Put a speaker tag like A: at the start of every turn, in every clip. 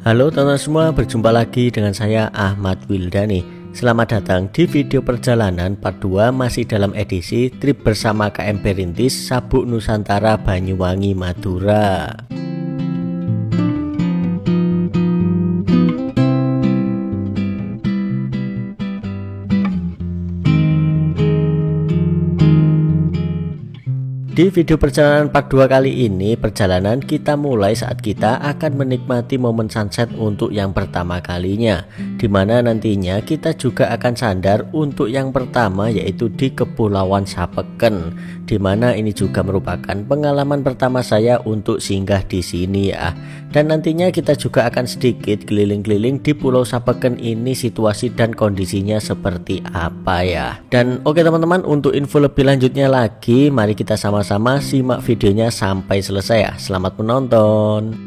A: Halo teman-teman semua, berjumpa lagi dengan saya Ahmad Wildani. Selamat datang di video perjalanan part 2 masih dalam edisi trip bersama KM Perintis Sabuk Nusantara Banyuwangi Madura. Di video perjalanan part 2 kali ini, perjalanan kita mulai saat kita akan menikmati momen sunset untuk yang pertama kalinya, dimana nantinya kita juga akan sandar untuk yang pertama, yaitu di Kepulauan Sapeken, dimana ini juga merupakan pengalaman pertama saya untuk singgah di sini ya. Dan nantinya kita juga akan sedikit keliling-keliling di Pulau Sapeken ini, situasi dan kondisinya seperti apa ya. Dan oke teman-teman, untuk info lebih lanjutnya lagi, mari kita sama-sama simak videonya sampai selesai ya. Selamat menonton.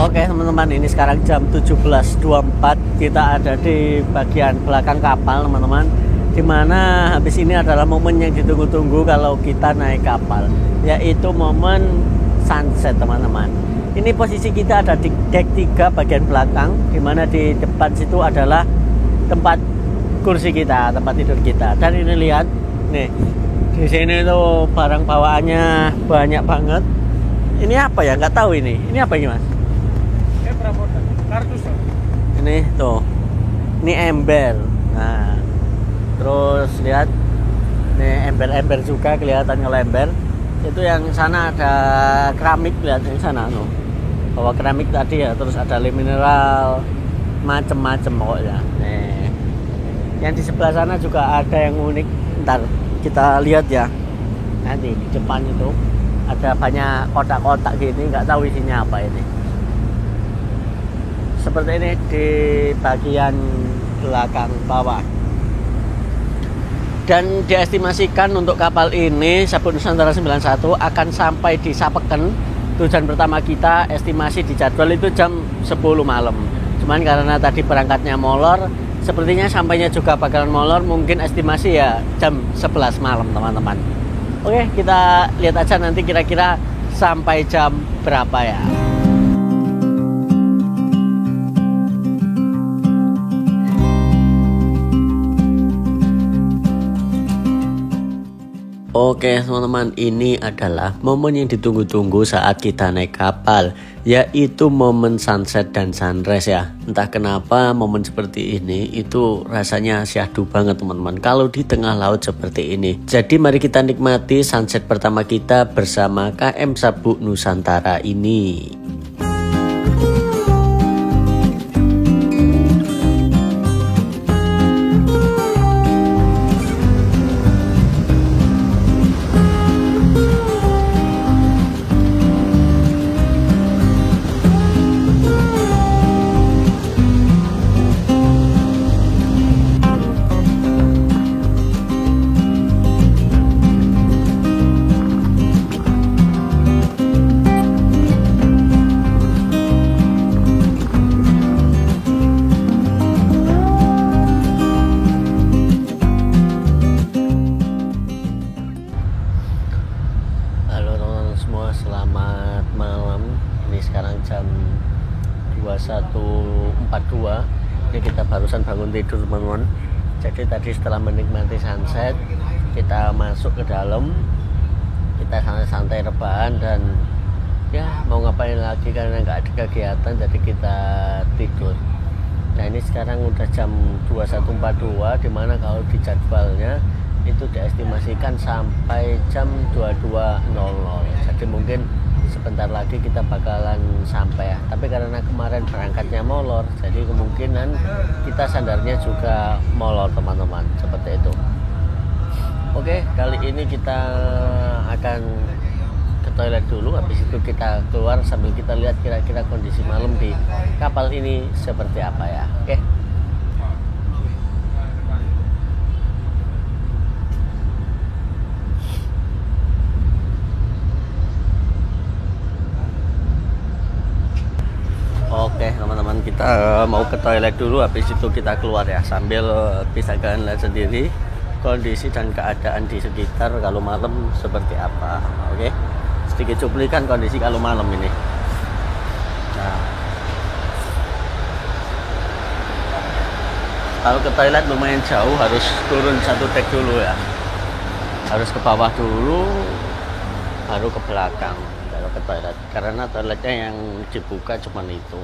A: Oke teman-teman, ini sekarang jam 17.24. Kita ada di bagian belakang kapal teman-teman, dimana habis ini adalah momen yang ditunggu-tunggu kalau kita naik kapal, yaitu momen sunset teman-teman. Ini posisi kita ada di deck 3 bagian belakang, dimana di depan situ adalah tempat kursi kita, tempat tidur kita. Dan ini lihat nih, di sini tuh barang bawaannya banyak banget. Ini apa ya, nggak tahu ini apa ini mas?
B: Kartus.
A: Ini tuh, ini ember. Nah, terus lihat, nih ember-ember juga kelihatan ngelember. Itu yang sana ada keramik, lihat yang sana tuh. Bawa keramik tadi ya, terus ada lem mineral, macem-macem pokoknya. Nih, yang di sebelah sana juga ada yang unik. Ntar kita lihat ya. Nanti di depan itu ada banyak kotak-kotak gini, nggak tahu isinya apa ini. Seperti ini di bagian belakang bawah. Dan diestimasikan untuk kapal ini Sabuk Nusantara 91 akan sampai di Sapeken. Tujuan pertama kita estimasi di jadwal itu jam 10 malam. Cuman karena tadi berangkatnya molor, sepertinya sampainya juga bakalan molor, mungkin estimasi ya jam 11 malam teman-teman. Oke, kita lihat aja nanti kira-kira sampai jam berapa ya. Oke teman-teman, ini adalah momen yang ditunggu-tunggu saat kita naik kapal, yaitu momen sunset dan sunrise ya. Entah kenapa momen seperti ini itu rasanya syahdu banget teman-teman kalau di tengah laut seperti ini. Jadi mari kita nikmati sunset pertama kita bersama KM Sabuk Nusantara ini. Selamat malam. Ini sekarang jam 21.42. Ini kita barusan bangun tidur teman-teman. Jadi tadi setelah menikmati sunset, kita masuk ke dalam, kita santai-santai rebahan dan ya mau ngapain lagi karena nggak ada kegiatan, jadi kita tidur. Nah ini sekarang udah jam 21.42, dimana kalau di jadwalnya itu diestimasikan sampai jam 22.00. Jadi mungkin sebentar lagi kita bakalan sampai ya. Tapi karena kemarin berangkatnya molor, jadi kemungkinan kita sandarnya juga molor teman-teman, seperti itu. Oke, kali ini kita akan ke ke toilet dulu, habis itu kita keluar sambil kita lihat kira-kira kondisi malam di kapal ini seperti apa ya. Oke. Oke teman-teman, kita mau ke toilet dulu, habis itu kita keluar ya, sambil bisa kalian lihat sendiri kondisi dan keadaan di sekitar kalau malam seperti apa. Oke, sedikit cuplikan kondisi kalau malam ini. Nah, kalau ke toilet lumayan jauh, harus turun satu dek dulu ya, harus ke bawah dulu baru ke belakang ke toilet, karena toiletnya yang dibuka cuman itu.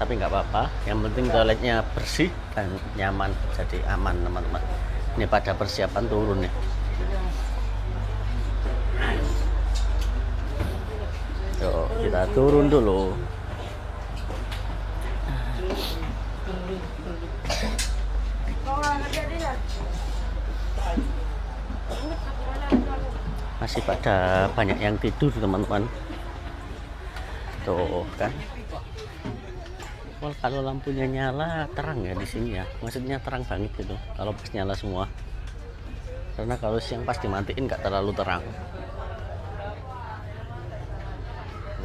A: Tapi nggak apa-apa, yang penting toiletnya bersih dan nyaman, jadi aman teman-teman. Ini pada persiapan turun nih. Yuk, kita turun dulu. Masih pada banyak yang tidur teman-teman. Tuh kan. Well, kalau lampunya nyala terang ya di sini ya. Maksudnya terang banget gitu. Kalau pas nyala semua. Karena kalau siang pas dimatiin nggak terlalu terang.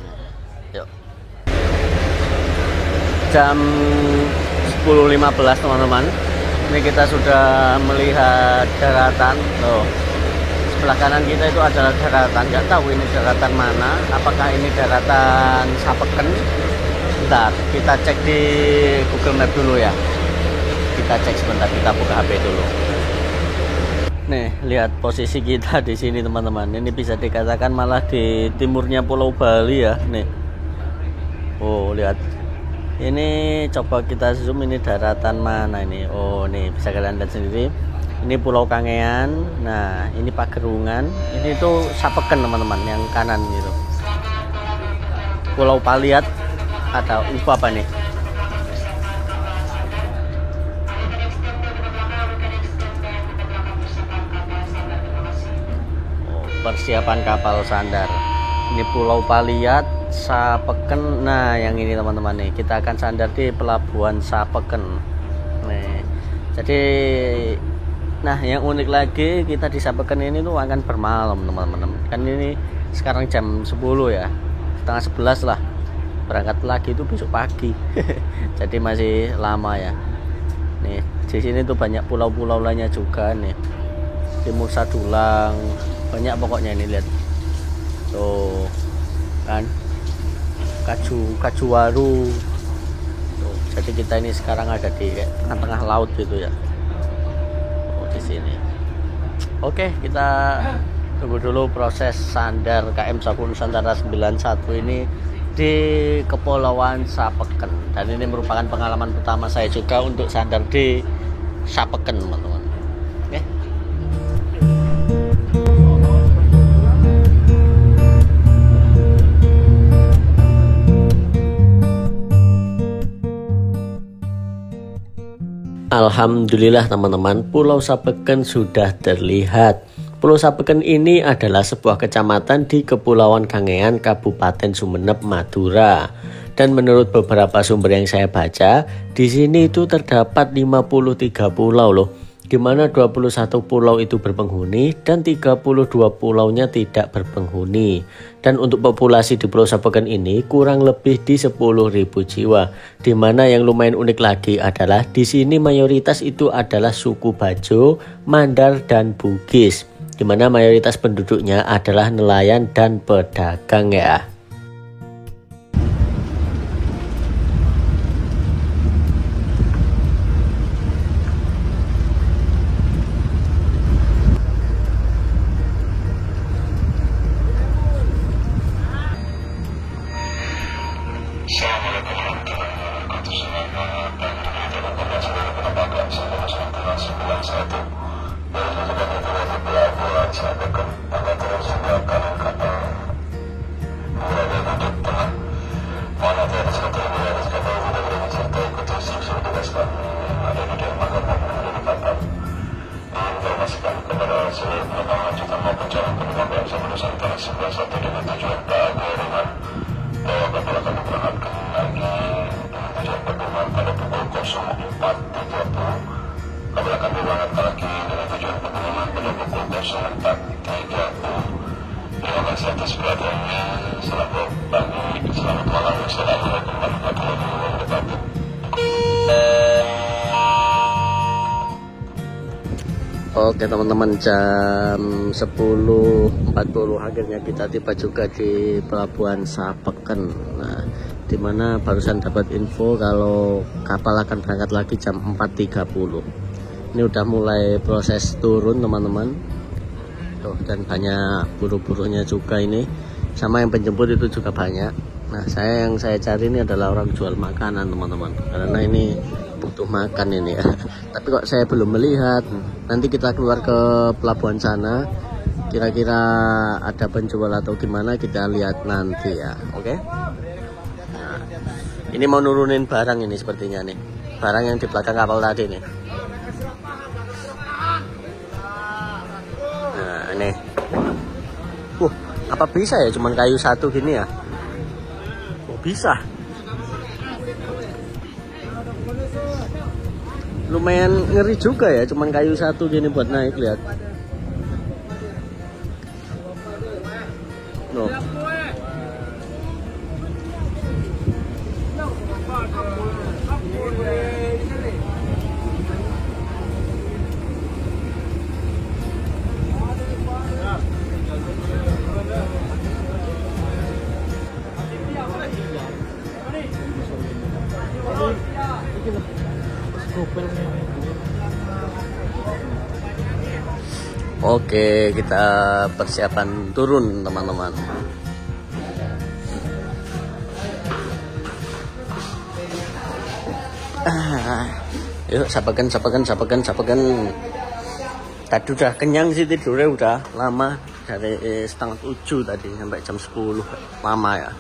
A: Nah, yuk. Jam 10.15 teman-teman. Ini kita sudah melihat daratan. Loh. Sebelah kanan kita itu adalah daratan, nggak tahu ini daratan mana, apakah ini daratan Sapeken. Bentar, kita cek di Google Map dulu ya, kita cek sebentar, kita buka HP dulu. Nih, lihat posisi kita di sini teman-teman, ini bisa dikatakan malah di timurnya Pulau Bali ya. Nih, oh lihat, ini coba kita zoom, ini daratan mana ini. Oh nih, bisa kalian lihat sendiri. Ini Pulau Kangean, nah ini Pagerungan, ini tuh Sapeken teman-teman, yang kanan gitu. Pulau Paliat, ada UFO apa nih? Oh, persiapan kapal sandar. Ini Pulau Paliat, Sapeken, nah yang ini teman-teman nih, kita akan sandar di Pelabuhan Sapeken. Nih, jadi nah yang unik lagi, kita di Sapeken ini tuh akan bermalam teman-teman. Kan ini sekarang jam 10 ya, setengah 11 lah. Berangkat lagi itu besok pagi. Jadi masih lama ya. Nih di sini tuh banyak pulau-pulau lainnya juga nih. Timur Sadulang, banyak pokoknya ini, lihat. Tuh kan, Kajuwaru. Tuh, jadi kita ini sekarang ada di tengah-tengah laut gitu ya. Di sini. Oke, kita tunggu dulu proses sandar KM Sapu Nusantara 91 ini di Kepulauan Sapeken, dan ini merupakan pengalaman pertama saya juga untuk sandar di Sapeken teman-teman. Oke. Alhamdulillah teman-teman, Pulau Sapeken sudah terlihat. Pulau Sapeken ini adalah sebuah kecamatan di Kepulauan Kangean, Kabupaten Sumeneb, Madura. Dan menurut beberapa sumber yang saya baca, di sini itu terdapat 53 pulau loh. Di mana 21 pulau itu berpenghuni dan 32 pulaunya tidak berpenghuni. Dan untuk populasi di Pulau Sapeken ini kurang lebih di 10.000 jiwa. Di mana yang lumayan unik lagi adalah di sini mayoritas itu adalah suku Bajo, Mandar, dan Bugis. Di mana mayoritas penduduknya adalah nelayan dan pedagang ya.
B: Assalamualaikum warahmatullahi wabarakatuh. Selamat pagi teman-teman, saudara penerbangan 1991 dari Pelabuhan Sapeken, angkatan sudah kanan kapal mulai wujud tengah mana dari satu mulai dari kapal sudah berada serta ikuti instruksi tugas kami ada di dermaga maupun ada di kapal. Diinformasikan kepada seluruh penerbangan juga maupun calon penumpang KM Sapu Nusantara 91 Selatan Thailand. Terima kasih atas perhatiannya. Selamat pagi, selamat malam, wassalamualaikum warahmatullahi wabarakatuh.
A: Oke teman-teman, jam 10.40 akhirnya kita tiba juga di Pelabuhan Sapeken. Nah, dimana barusan dapat info kalau kapal akan berangkat lagi jam 4.30. Ini udah mulai proses turun teman-teman. Tuh, dan banyak buru-burunya juga ini, sama yang penjemput itu juga banyak. Nah, yang saya cari ini adalah orang jual makanan teman-teman, karena ini butuh makan ini ya. Tapi kok saya belum melihat. Nanti kita keluar ke pelabuhan sana, kira-kira ada penjual atau gimana, kita lihat nanti ya. Oke. Nah, ini mau nurunin barang ini sepertinya nih, barang yang di belakang kapal tadi nih. Nah ini, apa bisa ya cuman kayu satu gini ya? Oh bisa, lumayan ngeri juga ya, cuman kayu satu gini buat naik, lihat. No. Oke, kita persiapan turun teman-teman. Yuk, sapakan. Tadi udah kenyang sih, tidurnya udah lama, dari setengah 7 tadi sampai jam 10, lama ya.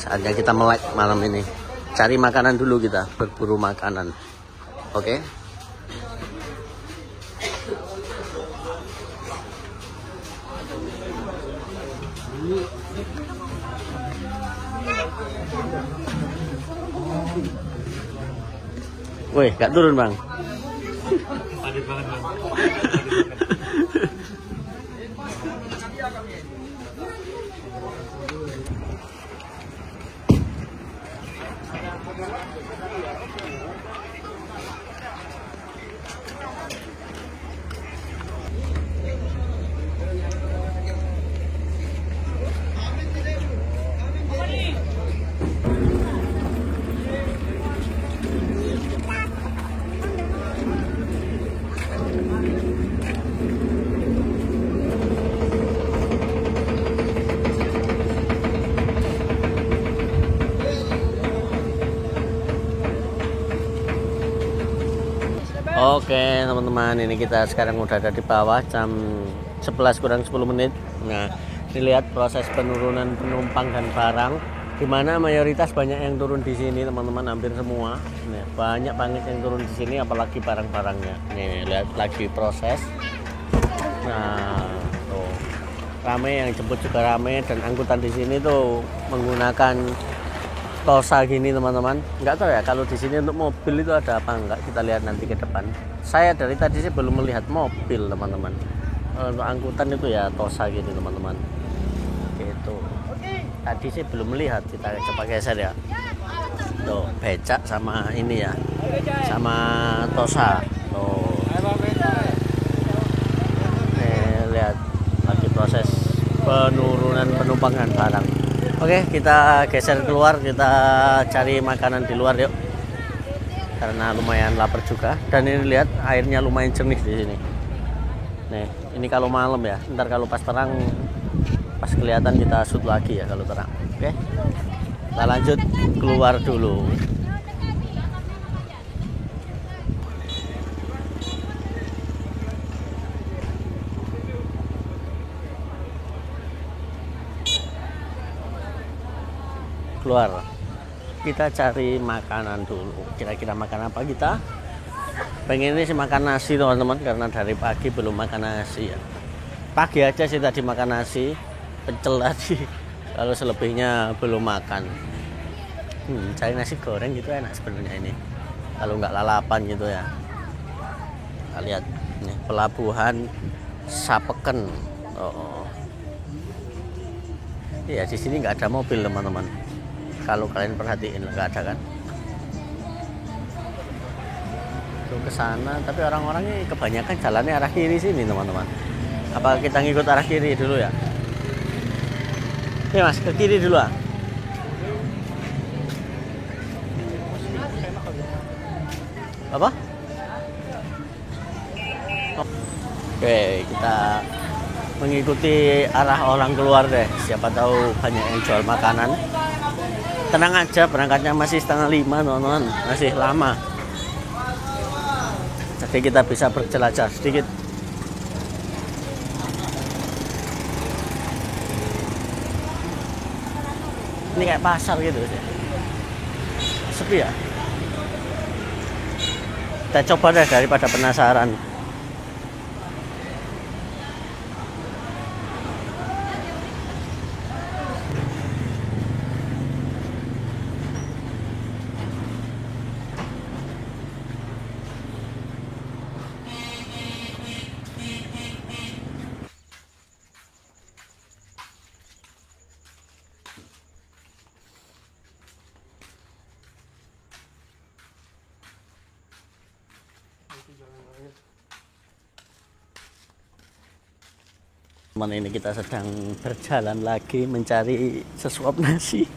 A: Saatnya kita melek malam ini, cari makanan dulu, kita berburu makanan. Oke. Wih, gak turun bang.
C: Padat banget bang.
A: Oke teman-teman, ini kita sekarang udah ada di bawah, jam 11 kurang 10 menit. Nah, dilihat proses penurunan penumpang dan barang, dimana mayoritas banyak yang turun di sini teman-teman, hampir semua. Nih, banyak banget yang turun di sini, apalagi barang-barangnya. Nih, lihat lagi proses. Nah, tuh rame, yang jemput juga rame, dan angkutan di sini tuh menggunakan Tosa gini teman-teman. Nggak tahu ya kalau di sini untuk mobil itu ada apa enggak, kita lihat nanti ke depan. Saya dari tadi sih belum melihat mobil teman-teman. Untuk angkutan itu ya Tosa gitu teman-teman, gitu. Tadi sih belum melihat, kita coba geser ya. Tuh becak sama ini ya, sama Tosa. Tuh lihat lagi proses penurunan penumpang dan barang. Oke, kita geser keluar, kita cari makanan di luar yuk. Karena lumayan lapar juga. Dan ini lihat airnya lumayan jernih di sini. Nih, ini kalau malam ya. Ntar kalau pas terang, pas kelihatan kita shoot lagi ya kalau terang. Oke, kita lanjut keluar dulu. Keluar, kita cari makanan dulu. Kira-kira makan apa kita? Pengen ini sih makan nasi teman-teman, karena dari pagi belum makan nasi ya. Pagi aja sih tadi makan nasi, pecel tadi. Kalau selebihnya belum makan. Cari nasi goreng gitu enak sebenarnya ini, kalau nggak lalapan gitu ya. Kita lihat nih, pelabuhan Sapeken. Oh. Iya, di sini nggak ada mobil teman-teman. Kalau kalian perhatiin nggak ada kan? Tuh ke sana, tapi orang-orangnya kebanyakan jalannya arah kiri sini teman-teman. Apa kita ngikut arah kiri dulu ya? Oke mas, ke kiri dulu ah. Apa? Oke, kita mengikuti arah orang keluar deh. Siapa tahu banyak yang jual makanan. Tenang aja, berangkatnya masih 4:30 teman-teman, masih lama. Jadi kita bisa berjelajah sedikit. Ini kayak pasar gitu sih. Sepi ya. Kita coba deh daripada penasaran. Teman, ini kita sedang berjalan lagi mencari sesuap nasi.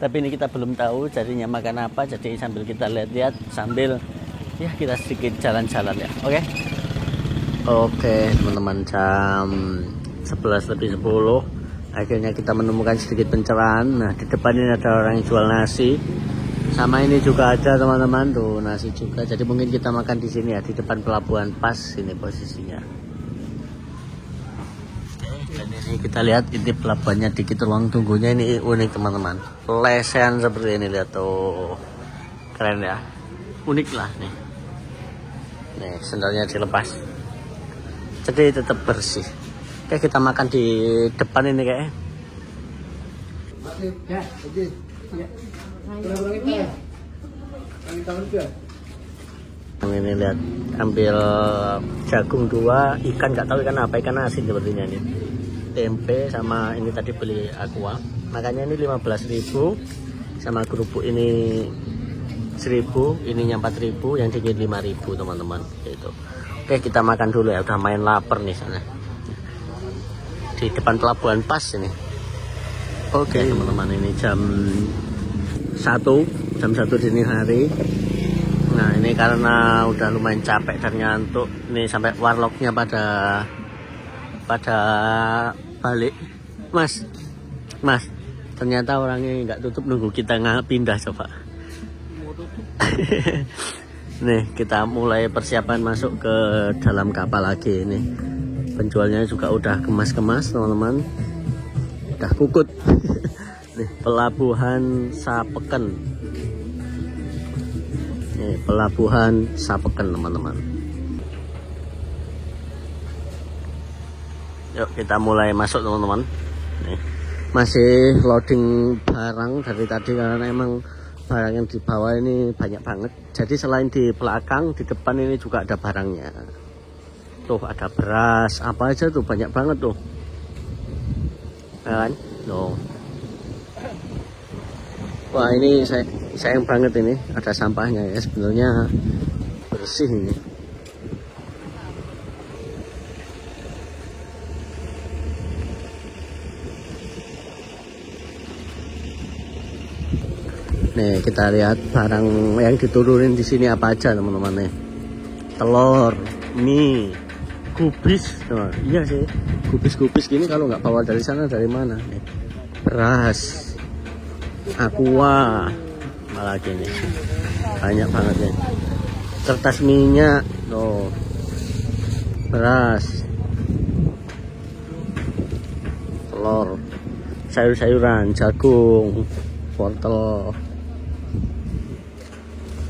A: Tapi ini kita belum tahu jadinya makan apa, jadi sambil kita lihat-lihat sambil ya kita sedikit jalan-jalan ya. Oke teman-teman, jam 11:10 akhirnya kita menemukan sedikit pencerahan. Nah, di depan ini ada orang yang jual nasi. Sama ini juga ada teman-teman, tuh nasi juga. Jadi mungkin kita makan di sini ya, di depan pelabuhan pas ini posisinya. Dan ini kita lihat ini pelabuhannya, dikit ruang tunggunya ini unik teman-teman. Lesehan seperti ini, lihat tuh, keren ya, unik lah nih. Nih sendalnya dilepas, jadi tetap bersih. Oke, kita makan di depan ini kayaknya. Ini lihat, ambil jagung 2, ikan nggak tahu ikan apa, ikan asin sepertinya ini. Tempe sama ini tadi beli aqua, makanya ini 15.000, sama kerupuk ini 1.000, ininya 4.000, yang dingin 5.000 teman-teman gitu. Oke, kita makan dulu ya, udah main lapar nih sana di depan pelabuhan pas ini. Oke teman-teman, ini jam 1 dini hari. Nah ini karena udah lumayan capek dan ngantuk nih, sampai warlocknya pada balik. Mas, ternyata orangnya nggak tutup, nunggu kita pindah coba. Nih kita mulai persiapan masuk ke dalam kapal lagi. Nih penjualnya juga udah kemas-kemas teman-teman, udah kukut. Nih pelabuhan Sapeken. Nih pelabuhan Sapeken teman-teman. Yuk kita mulai masuk teman-teman. Nih masih loading barang dari tadi karena emang barang yang di bawah ini banyak banget. Jadi selain di belakang, di depan ini juga ada barangnya. Tuh ada beras, apa aja tuh, banyak banget tuh. Kan? Tuh. Wah ini sayang banget ini, ada sampahnya ya, sebenarnya bersih ini. Nih kita lihat barang yang diturunin di sini apa aja teman-teman nih. Telur, mie, kubis, nah, iya sih, kubis gini kalau nggak bawa dari sana dari mana? Nih. Beras, aqua, malah gini, banyak banget nih. Kertas minyak, tuh, beras, telur, sayur-sayuran, jagung, wortel,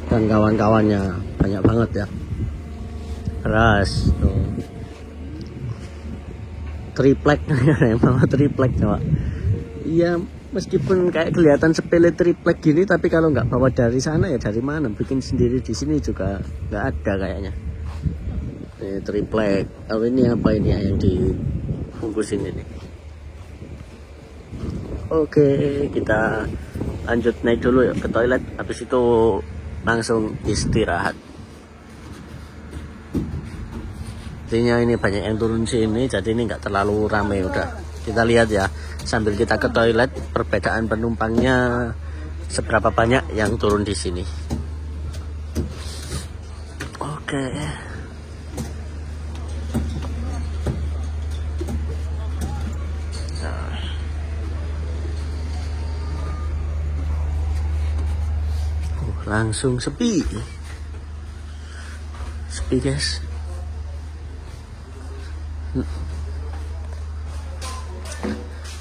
A: dan kawan-kawannya banyak banget ya. Beras tuh, triplek, yang bawa triplek coba. Iya, meskipun kayak kelihatan sepele triplek gini, tapi kalau nggak bawa dari sana ya dari mana? Bikin sendiri di sini juga nggak ada kayaknya. Ini triplek. Oh, ini apa ini ya yang dibungkusin ini? Oke, kita lanjut naik dulu ya ke toilet. Habis itu langsung istirahat. Artinya ini banyak yang turun sini, jadi ini nggak terlalu ramai udah. Kita lihat ya, sambil kita ke toilet, perbedaan penumpangnya seberapa banyak yang turun di sini. Oke. Nah. Langsung sepi. Sepi, guys.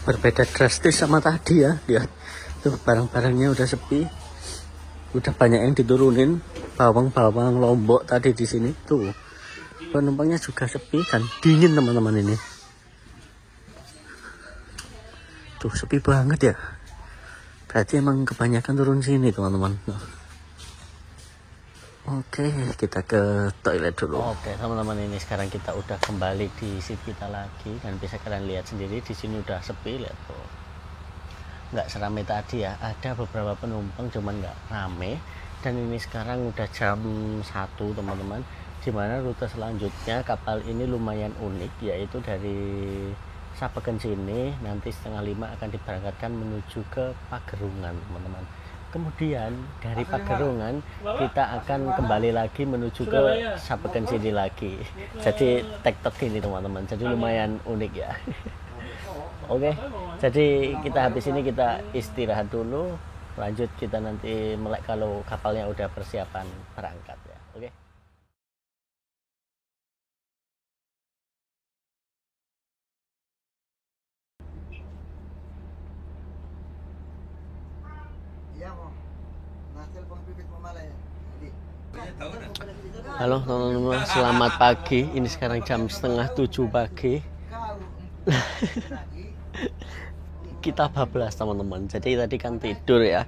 A: Berbeda drastis sama tadi ya, lihat tuh barang-barangnya udah sepi, udah banyak yang diturunin. Bawang Lombok tadi di sini tuh penumpangnya juga sepi dan dingin teman-teman. Ini tuh sepi banget ya, berarti emang kebanyakan turun sini teman-teman. Oke, kita ke toilet dulu. Oke, teman-teman, ini sekarang kita udah kembali di seat kita lagi dan bisa kalian lihat sendiri di sini udah sepi, lihat tuh. Nggak seramai tadi ya, ada beberapa penumpang cuman nggak rame. Dan ini sekarang udah jam 1 teman-teman, dimana rute selanjutnya kapal ini lumayan unik, yaitu dari Sapeken sini nanti 4:30 akan diberangkatkan menuju ke Pagerungan teman-teman. Kemudian dari Pagerungan kita akan kembali lagi menuju ke Sapeken sini lagi. Jadi tektok ini teman-teman. Jadi lumayan unik ya. Oke. Jadi kita habis ini kita istirahat dulu. Lanjut kita nanti melek kalau kapalnya udah persiapan berangkat ya. Oke. Halo teman-teman, selamat pagi. Ini sekarang jam 6:30 pagi. Kita bablas teman-teman. Jadi tadi kan tidur ya.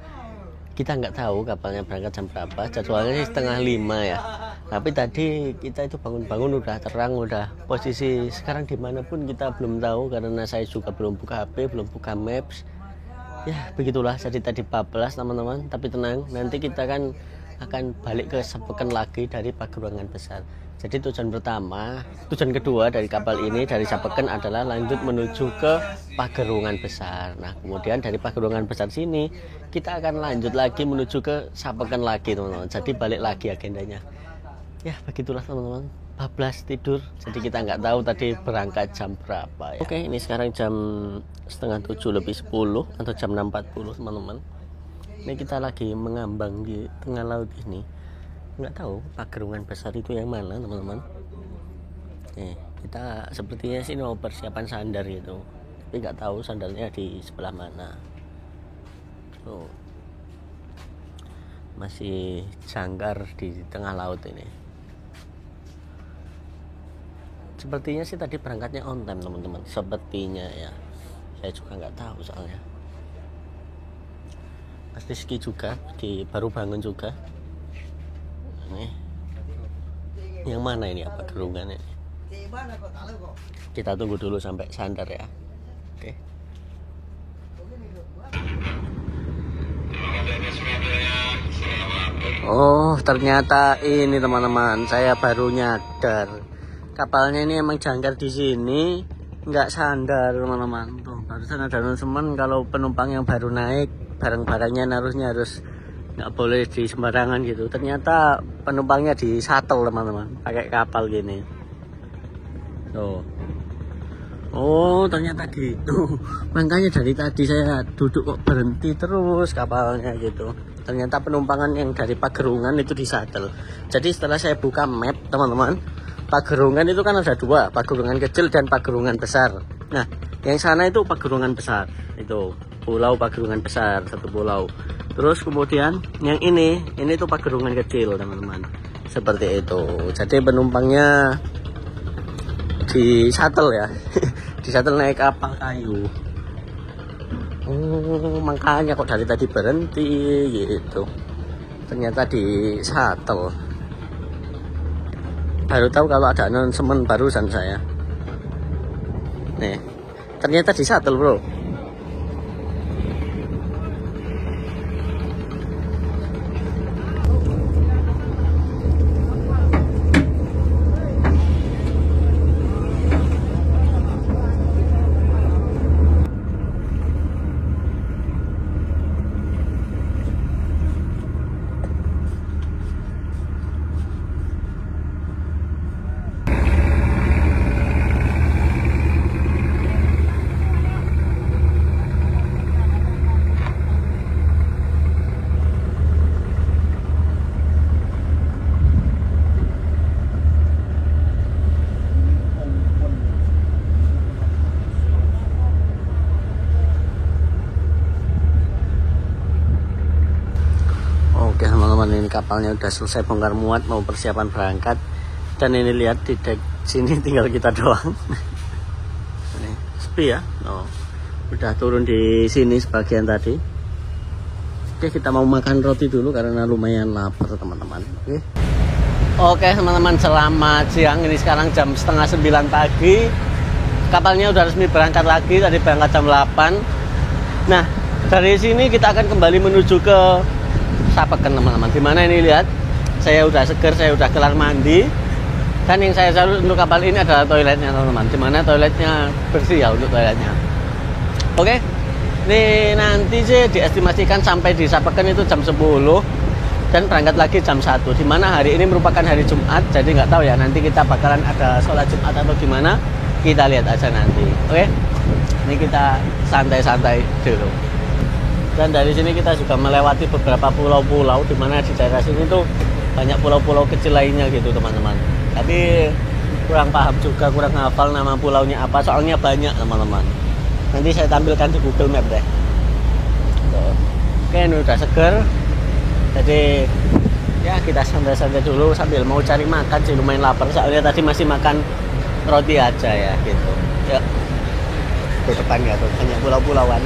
A: Kita nggak tahu kapalnya berangkat jam berapa. Jadwalnya 4:30 ya. Tapi tadi kita itu bangun-bangun udah terang, udah posisi sekarang dimanapun kita belum tahu karena saya juga belum buka HP, belum buka Maps. Ya begitulah. Jadi tadi bablas teman-teman. Tapi tenang, nanti kita kan akan balik ke Sapeken lagi dari Pagerungan Besar. Jadi tujuan kedua dari kapal ini dari Sapeken adalah lanjut menuju ke Pagerungan Besar. Nah kemudian dari Pagerungan Besar sini kita akan lanjut lagi menuju ke Sapeken lagi teman-teman. Jadi balik lagi agendanya. Ya begitulah teman-teman. Bablas tidur. Jadi kita nggak tahu tadi berangkat jam berapa ya. Oke, ini sekarang jam 6:30 lebih 10 atau jam 6:40 teman-teman. Ini kita lagi mengambang di tengah laut ini. Nggak tahu Pagerungan Besar itu yang mana teman-teman. Kita sepertinya sih mau persiapan sandar gitu, tapi nggak tahu sandarnya di sebelah mana. Tuh masih jangkar di tengah laut ini. Sepertinya sih tadi berangkatnya on time teman-teman. Sepertinya ya, saya juga nggak tahu soalnya. Mas Rizky juga baru bangun juga. Nih, yang mana ini apa gerungan ini? Kita tunggu dulu sampai sandar ya. Oke. Oh ternyata ini teman-teman, saya baru nyadar kapalnya ini emang jangkar di sini, nggak sandar teman-teman. Tuh barusan ada announcement kalau penumpang yang baru naik barang-barangnya harus nggak boleh di sembarangan gitu. Ternyata penumpangnya di shuttle teman-teman, pakai kapal gini. Tuh. Oh ternyata gitu. Makanya dari tadi saya duduk kok berhenti terus kapalnya gitu. Ternyata penumpangan yang dari Pagerungan itu di shuttle. Jadi setelah saya buka map teman-teman, Pagerungan itu kan ada dua, Pagerungan kecil dan Pagerungan besar. Nah yang sana itu Pagerungan besar, itu pulau Pagerungan besar, satu pulau. Terus kemudian yang ini tuh Pagerungan kecil teman-teman, seperti itu. Jadi penumpangnya di shuttle ya. Di shuttle naik kapal kayu. Oh makanya kok dari tadi berhenti gitu, ternyata di shuttle. Baru tahu kalau ada announcement barusan saya. Nih, ternyata di shuttle bro. Oke teman-teman, ini kapalnya udah selesai bongkar muat, mau persiapan berangkat. Dan ini lihat di dek sini tinggal kita doang. Ini sepi ya. Oh, udah turun di sini sebagian tadi. Oke, kita mau makan roti dulu karena lumayan lapar teman-teman. Oke teman-teman, selamat siang. Ini sekarang jam 8:30 pagi. Kapalnya udah resmi berangkat lagi, tadi berangkat jam 8. Nah, dari sini kita akan kembali menuju ke Sapeken teman-teman. Dimana ini lihat, saya udah seger, saya udah kelar mandi. Dan yang saya salut untuk kapal ini adalah toiletnya teman-teman. Dimana toiletnya bersih ya untuk toiletnya. Oke, ini nanti sih diestimasikan sampai di Sapeken itu jam 10 dan berangkat lagi jam 1. Dimana hari ini merupakan hari Jumat, jadi nggak tahu ya nanti kita bakalan ada sholat Jumat atau gimana. Kita lihat aja nanti. Oke, ini kita santai-santai dulu. Dan dari sini kita juga melewati beberapa pulau-pulau, di mana di daerah sini tuh banyak pulau-pulau kecil lainnya gitu teman-teman. Tapi kurang paham juga, kurang hafal nama pulaunya apa, soalnya banyak teman-teman. Nanti saya tampilkan di Google Map deh. Tuh. Oke, ini udah seger. Jadi ya kita santai-santai dulu sambil mau cari makan sih, lumayan lapar. Soalnya tadi masih makan roti aja ya gitu. Ya. Ke depan ya tuh, banyak pulau-pulauan.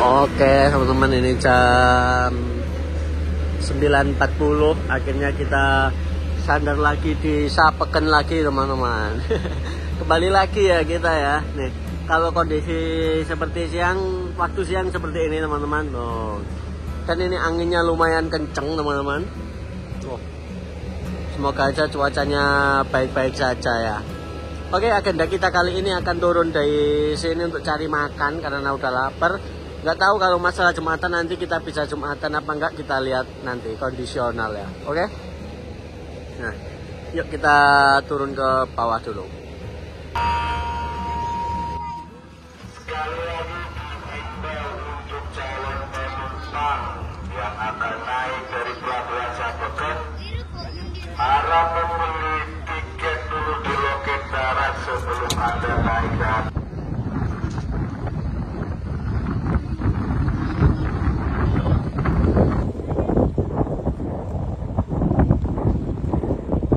A: Oke teman-teman, ini jam 9.40 akhirnya kita sandar lagi di Sapeken lagi teman-teman. Kembali lagi ya kita ya. Nih, kalau kondisi seperti siang, waktu siang seperti ini teman-teman. Oh. Dan ini anginnya lumayan kenceng teman-teman. Oh. Semoga aja cuacanya baik-baik saja ya. Oke, agenda kita kali ini akan turun dari sini untuk cari makan karena udah lapar. Nggak tahu kalau masalah Jumatan nanti kita bisa Jumatan apa enggak, kita lihat nanti kondisional ya. Oke. Nah, yuk kita turun ke bawah dulu.
B: Sekali lagi dihimbau untuk calon penumpang yang akan naik dari pelabuhan Sapeken, harap membeli tiket dulu di loket darat sebelum Anda naik ke atas.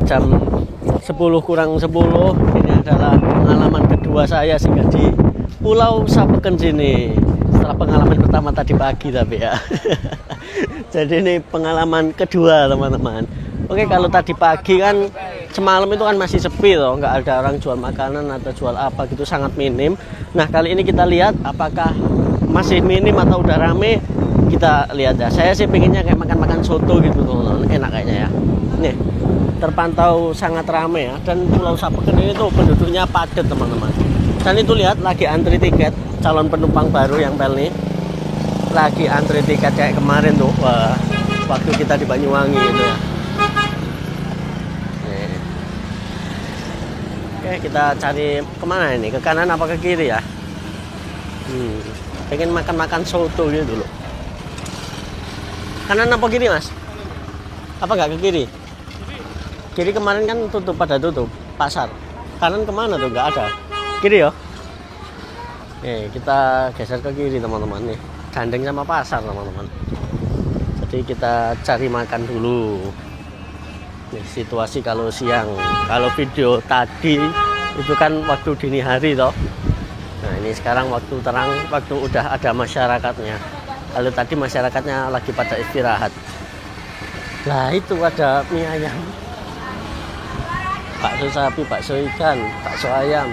A: Jam 10 kurang 10 ini adalah pengalaman kedua saya singgah di Pulau Sapeken sini. Setelah pengalaman pertama tadi pagi tapi ya. Jadi ini pengalaman kedua teman-teman. Oke, kalau tadi pagi kan semalam itu kan masih sepi loh, nggak ada orang jual makanan atau jual apa gitu, sangat minim. Nah kali ini kita lihat apakah masih minim atau udah rame. Kita lihat ya. Saya sih pengennya kayak makan-makan soto gitu teman-teman, enak kayaknya ya. Nih terpantau sangat rame ya, dan Pulau Sapeken ini tuh penduduknya padat teman-teman. Dan itu lihat lagi antri tiket calon penumpang baru yang pel nih, lagi antri tiket kayak kemarin tuh. Wah, waktu kita di Banyuwangi gitu ya. Nih. Oke, kita cari kemana ini, ke kanan apa ke kiri ya? Pengen makan-makan soto gitu dulu. Kanan apa kiri mas? Apa nggak ke kiri? Kiri kemarin kan tutup, pada tutup pasar. Kanan kemana tuh, nggak ada. Kiri ya. Kita geser ke kiri teman-teman nih. Gandeng sama pasar teman-teman. Jadi kita cari makan dulu. Nih situasi kalau siang. Kalau video tadi itu kan waktu dini hari toh. Nah ini sekarang waktu terang, waktu udah ada masyarakatnya. Kalau tadi masyarakatnya lagi pada istirahat. Lah itu ada mie ayam, bakso sapi, bakso ikan, bakso ayam.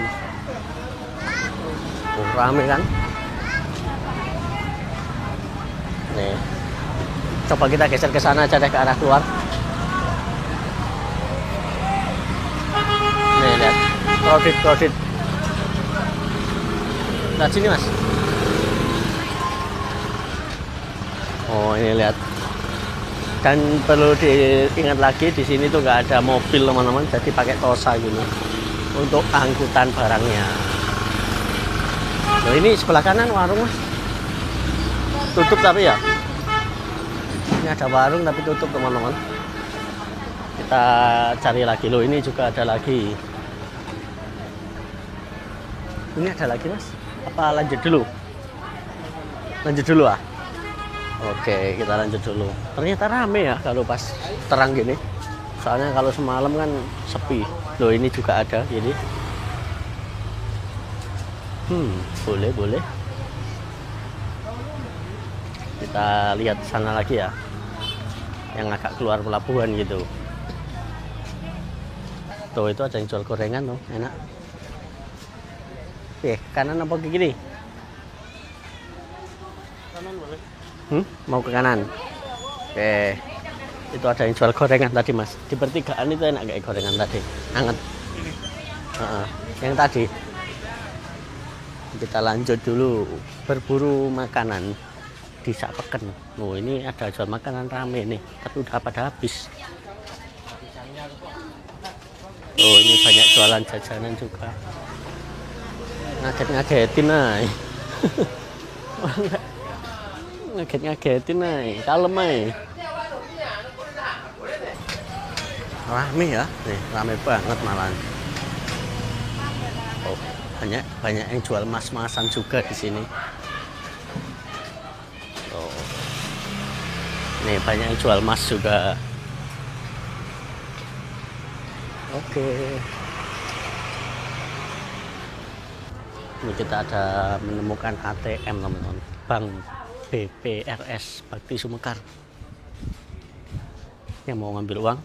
A: Rame kan? Nih, coba kita geser ke sana aja deh, ke arah keluar. Nih lihat, crowded. Lihat sini mas. Oh ini lihat. Dan perlu diingat lagi di sini tuh nggak ada mobil teman-teman, jadi pakai tosa gini untuk angkutan barangnya. Loh ini sebelah kanan warung mas, tutup tapi ya. Ini ada warung tapi tutup teman-teman. Kita cari lagi. Loh ini juga ada lagi. Ini ada lagi mas. Apa lanjut dulu? Lanjut dulu ah. Oke, kita lanjut dulu. Ternyata rame ya kalau pas terang gini. Soalnya kalau semalam kan sepi. Loh ini juga ada gini. Boleh. Kita lihat sana lagi ya. Yang agak keluar pelabuhan gitu. Tuh itu ada yang jual gorengan tuh, enak. Kanan apa ke kiri?
C: Kanan boleh.
A: Mau ke kanan. Oke. Itu ada yang jual gorengan tadi mas. Di pertigaan itu enak kayak gorengan tadi. Anget. Yang tadi. Kita lanjut dulu berburu makanan di Sapeken. Oh ini ada jual makanan rame nih, tapi udah pada habis. Oh ini banyak jualan jajanan juga. Ngagetin ay. Ngagetin ay, kalem ay. Rame ya, nih rame banget malah. Oh banyak yang jual mas-masan juga di sini. Oh nih banyak yang jual mas juga. Oke. Ini kita ada menemukan ATM teman-teman, Bank BPRS Bakti Sumekar. Yang mau ngambil uang.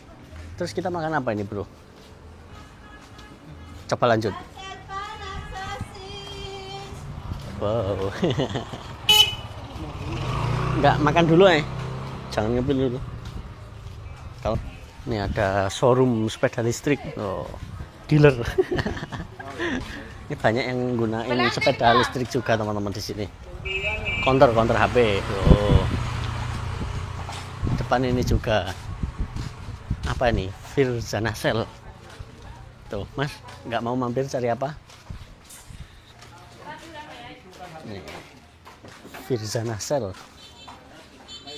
A: Terus kita makan apa ini bro? Coba lanjut. Wow. Enggak makan dulu jangan ngambil dulu. Kalau ini ada showroom sepeda listrik. Oh, dealer. Ini banyak yang gunain sepeda listrik juga teman-teman di sini. Counter HP. Oh. Depan ini juga apa ini? Firzana Sel. Tuh, Mas, nggak mau mampir cari apa? Nih. Firzana Sel.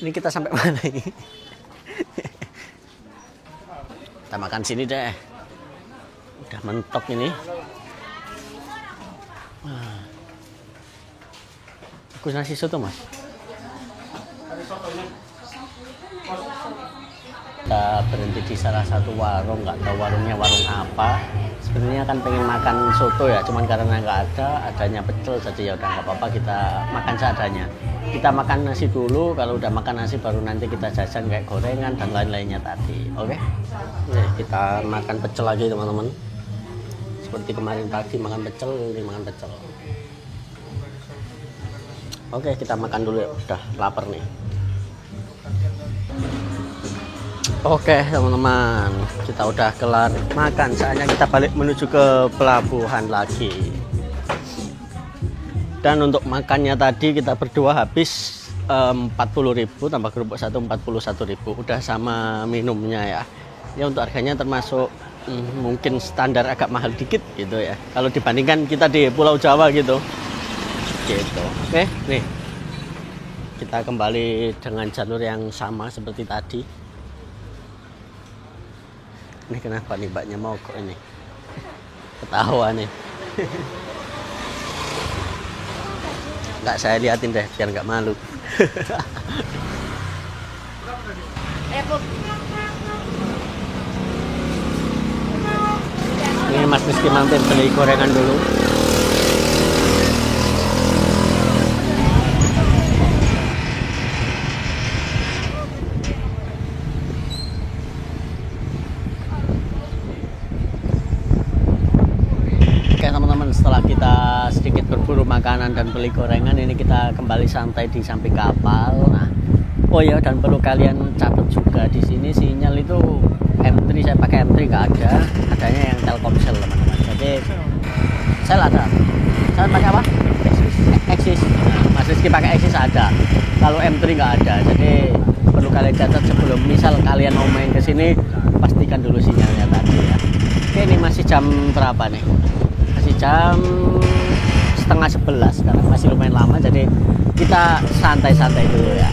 A: Ini kita sampai mana ini? Kita makan sini deh. Udah mentok ini. Aku nasi soto mas. kita berhenti di salah satu warung, nggak tahu warungnya warung apa. Sebenarnya kan pengen makan soto ya, cuman karena nggak adanya pecel, jadi ya udah nggak apa-apa, kita makan seadanya. Kita makan nasi dulu, kalau udah makan nasi baru nanti kita jajan kayak gorengan dan lain-lainnya tadi. Oke? Nih, kita makan pecel lagi teman-teman. Seperti kemarin pagi makan pecel, ini makan pecel. Oke, kita makan dulu ya, udah lapar nih. Oke teman-teman, kita udah kelar makan, saatnya kita balik menuju ke pelabuhan lagi. Dan untuk makannya tadi kita berdua habis 40.000 tambah kerupuk 41.000, udah sama minumnya ya. Ya untuk harganya termasuk mungkin standar agak mahal dikit gitu ya, kalau dibandingkan kita di Pulau Jawa gitu. Oke, nih kita kembali dengan jalur yang sama seperti tadi. Ini kenapa nih mbaknya mogok ini? Ketawa nih. Nggak, saya liatin deh biar nggak malu. Ini Mas Rizky mampir beli gorengan dulu. Teman-teman, setelah kita sedikit berburu makanan dan beli gorengan, ini kita kembali santai di samping kapal. Nah, oh ya, dan perlu kalian catat juga di sini sinyal itu M3, saya pakai M3 nggak ada, adanya yang Telkomsel teman-teman. Jadi sel ada, saya pakai apa? Axis. Nah, Mas Rizky pakai Axis ada, kalau M3 nggak ada. Jadi perlu kalian catat sebelum misal kalian mau main ke sini, pastikan dulu sinyalnya tadi ya. Oke, ini masih jam berapa nih? Jam 10:30 sekarang, masih lumayan lama, jadi kita santai-santai dulu ya.